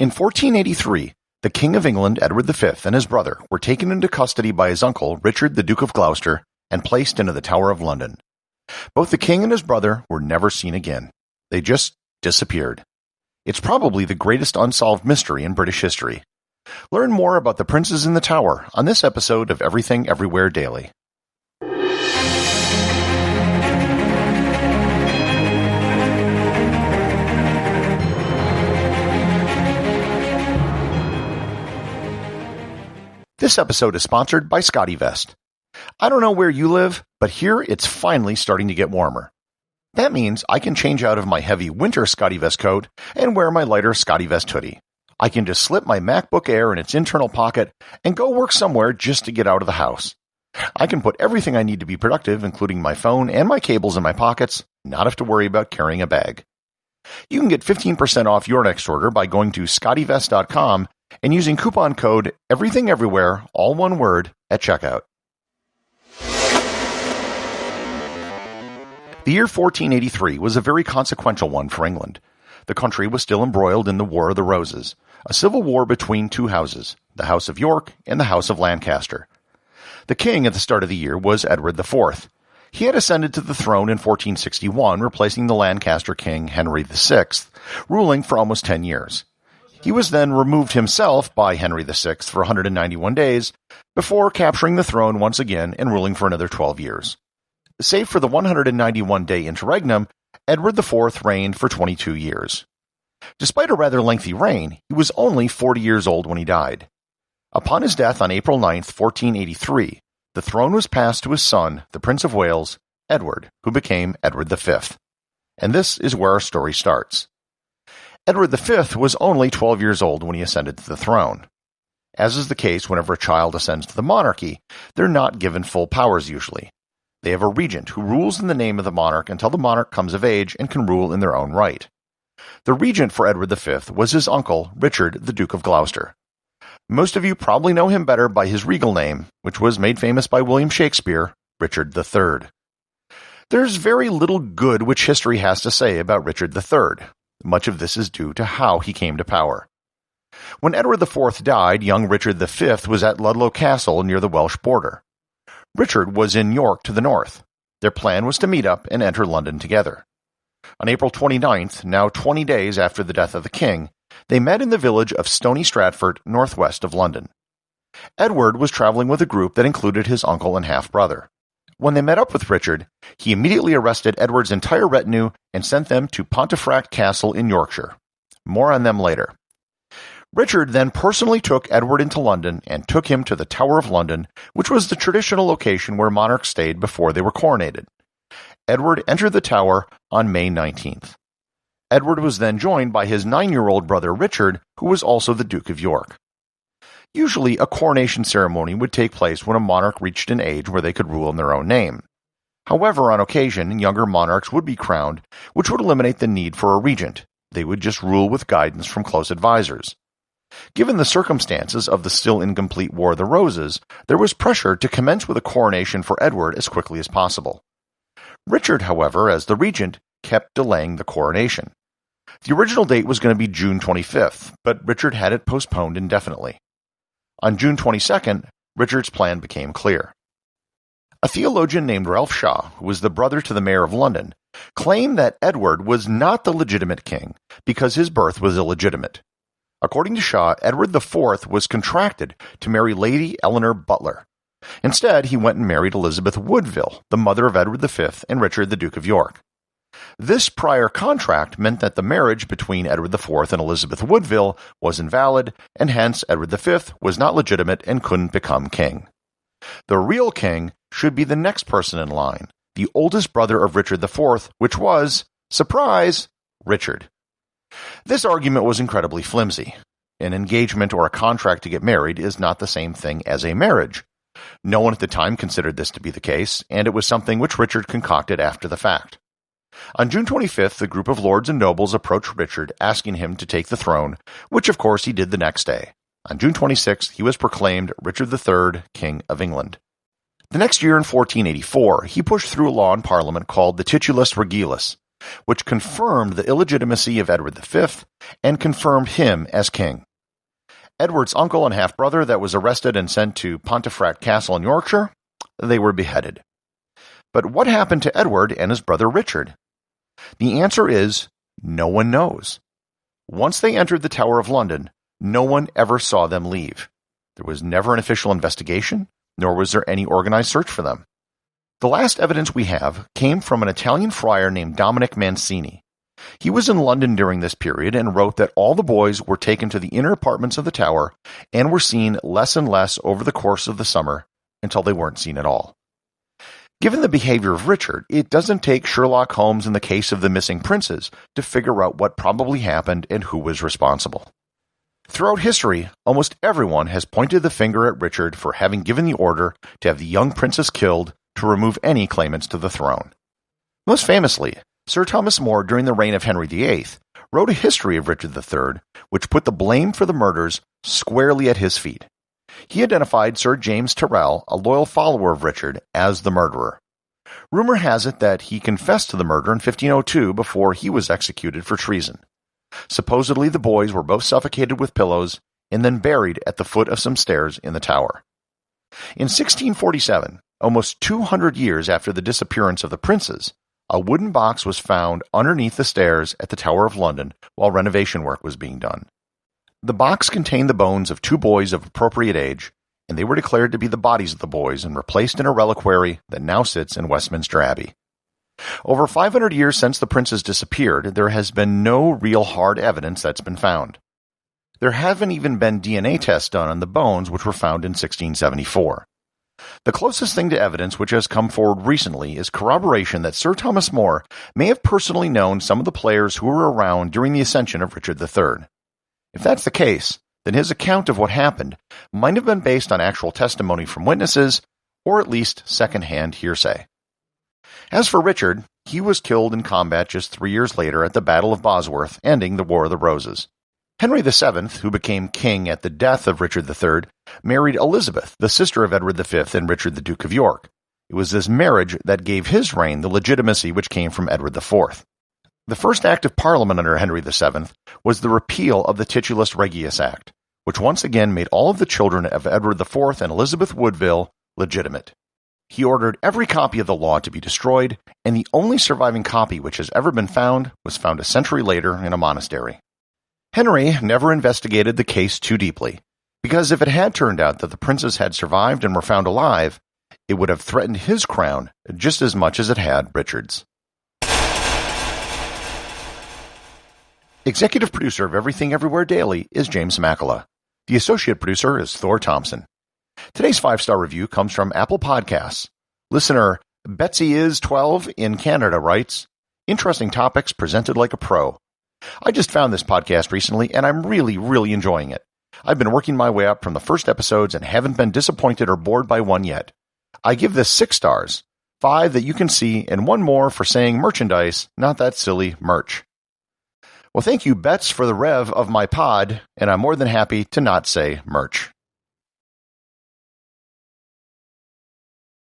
In 1483, the King of England, Edward V, and his brother were taken into custody by his uncle, Richard the Duke of Glouster, and placed into the Tower of London. Both the king and his brother were never seen again. They just disappeared. It's probably the greatest unsolved mystery in British history. Learn more about the princes in the tower on this episode of Everything Everywhere Daily. This episode is sponsored by ScottyVest. I don't know where you live, but here it's finally starting to get warmer. That means I can change out of my heavy winter ScottyVest coat and wear my lighter ScottyVest hoodie. I can just slip my MacBook Air in its internal pocket and go work somewhere just to get out of the house. I can put everything I need to be productive, including my phone and my cables, in my pockets, not have to worry about carrying a bag. You can get 15% off your next order by going to scottywest.com and using coupon code EVERYTHINGEVERYWHERE, all one word, at checkout. The year 1483 was a very consequential one for England. The country was still embroiled in the War of the Roses, a civil war between two houses, the House of York and the House of Lancaster. The king at the start of the year was Edward IV. He had ascended to the throne in 1461, replacing the Lancaster king Henry VI, ruling for almost 10 years. He was then removed himself by Henry VI for 191 days, before capturing the throne once again and ruling for another 12 years. Save for the 191-day interregnum, Edward IV reigned for 22 years. Despite a rather lengthy reign, he was only 40 years old when he died. Upon his death on April 9, 1483, the throne was passed to his son, the Prince of Wales, Edward, who became Edward V. And this is where our story starts. Edward V was only 12 years old when he ascended to the throne. As is the case whenever a child ascends to the monarchy, they're not given full powers usually. They have a regent who rules in the name of the monarch until the monarch comes of age and can rule in their own right. The regent for Edward V was his uncle, Richard the Duke of Glouster. Most of you probably know him better by his regal name, which was made famous by William Shakespeare, Richard III. There's very little good which history has to say about Richard III. Much of this is due to how he came to power. When Edward IV died, young Richard V was at Ludlow Castle near the Welsh border. Richard was in York to the north. Their plan was to meet up and enter London together. On April 29th, now 20 days after the death of the king, they met in the village of Stony Stratford, northwest of London. Edward was traveling with a group that included his uncle and half-brother. When they met up with Richard, he immediately arrested Edward's entire retinue and sent them to Pontefract Castle in Yorkshire. More on them later. Richard then personally took Edward into London and took him to the Tower of London, which was the traditional location where monarchs stayed before they were coronated. Edward entered the Tower on May 19th. Edward was then joined by his 9-year-old brother Richard, who was also the Duke of York. Usually, a coronation ceremony would take place when a monarch reached an age where they could rule in their own name. However, on occasion, younger monarchs would be crowned, which would eliminate the need for a regent. They would just rule with guidance from close advisors. Given the circumstances of the still incomplete War of the Roses, there was pressure to commence with a coronation for Edward as quickly as possible. Richard, however, as the regent, kept delaying the coronation. The original date was going to be June 25th, but Richard had it postponed indefinitely. On June 22nd, Richard's plan became clear. A theologian named Ralph Shaw, who was the brother to the mayor of London, claimed that Edward was not the legitimate king because his birth was illegitimate. According to Shaw, Edward IV was contracted to marry Lady Eleanor Butler. Instead, he went and married Elizabeth Woodville, the mother of Edward V and Richard the Duke of York. This prior contract meant that the marriage between Edward IV and Elizabeth Woodville was invalid, and hence Edward V was not legitimate and couldn't become king. The real king should be the next person in line, the oldest brother of Richard IV, which was, surprise, Richard. This argument was incredibly flimsy. An engagement or a contract to get married is not the same thing as a marriage. No one at the time considered this to be the case, and it was something which Richard concocted after the fact. On June 25th, the group of lords and nobles approached Richard, asking him to take the throne, which of course he did the next day. On June 26th, he was proclaimed Richard III, King of England. The next year in 1484, he pushed through a law in Parliament called the Titulas Regis, which confirmed the illegitimacy of Edward V and confirmed him as king. Edward's uncle and half-brother that was arrested and sent to Pontefract Castle in Yorkshire, they were beheaded. But what happened to Edward and his brother Richard? The answer is, no one knows. Once they entered the Tower of London, no one ever saw them leave. There was never an official investigation, nor was there any organized search for them. The last evidence we have came from an Italian friar named Dominic Mancini. He was in London during this period and wrote that all the boys were taken to the inner apartments of the tower and were seen less and less over the course of the summer until they weren't seen at all. Given the behavior of Richard, it doesn't take Sherlock Holmes in the case of the missing princes to figure out what probably happened and who was responsible. Throughout history, almost everyone has pointed the finger at Richard for having given the order to have the young princes killed to remove any claimants to the throne. Most famously, Sir Thomas More, during the reign of Henry VIII, wrote a history of Richard III, which put the blame for the murders squarely at his feet. He identified Sir James Tyrrell, a loyal follower of Richard, as the murderer. Rumor has it that he confessed to the murder in 1502 before he was executed for treason. Supposedly, the boys were both suffocated with pillows and then buried at the foot of some stairs in the tower. In 1647, almost 200 years after the disappearance of the princes, a wooden box was found underneath the stairs at the Tower of London while renovation work was being done. The box contained the bones of 2 boys of appropriate age, and they were declared to be the bodies of the boys and replaced in a reliquary that now sits in Westminster Abbey. Over 500 years since the princes disappeared, there has been no real hard evidence that's been found. There haven't even been DNA tests done on the bones which were found in 1674. The closest thing to evidence which has come forward recently is corroboration that Sir Thomas More may have personally known some of the players who were around during the ascension of Richard III. If that's the case, then his account of what happened might have been based on actual testimony from witnesses, or at least second-hand hearsay. As for Richard, he was killed in combat just 3 years later at the Battle of Bosworth, ending the War of the Roses. Henry VII, who became king at the death of Richard III, married Elizabeth, the sister of Edward V and Richard the Duke of York. It was this marriage that gave his reign the legitimacy which came from Edward IV. The first act of Parliament under Henry VII was the repeal of the Titulas Regis Act, which once again made all of the children of Edward IV and Elizabeth Woodville legitimate. He ordered every copy of the law to be destroyed, and the only surviving copy which has ever been found was found a century later in a monastery. Henry never investigated the case too deeply, because if it had turned out that the princes had survived and were found alive, it would have threatened his crown just as much as it had Richard's. Executive producer of Everything Everywhere Daily is James Makkyla. The associate producer is Thor Thomsen. Today's 5-star review comes from Apple Podcasts. Listener Betsy is 12 in Canada writes, "Interesting topics presented like a pro. I just found this podcast recently and I'm really enjoying it. I've been working my way up from the first episodes and haven't been disappointed or bored by one yet. I give this 6 stars, 5 that you can see, and 1 more for saying merchandise, not that silly merch." Well, thank you, Bets, for the rev of my pod, and I'm more than happy to not say merch.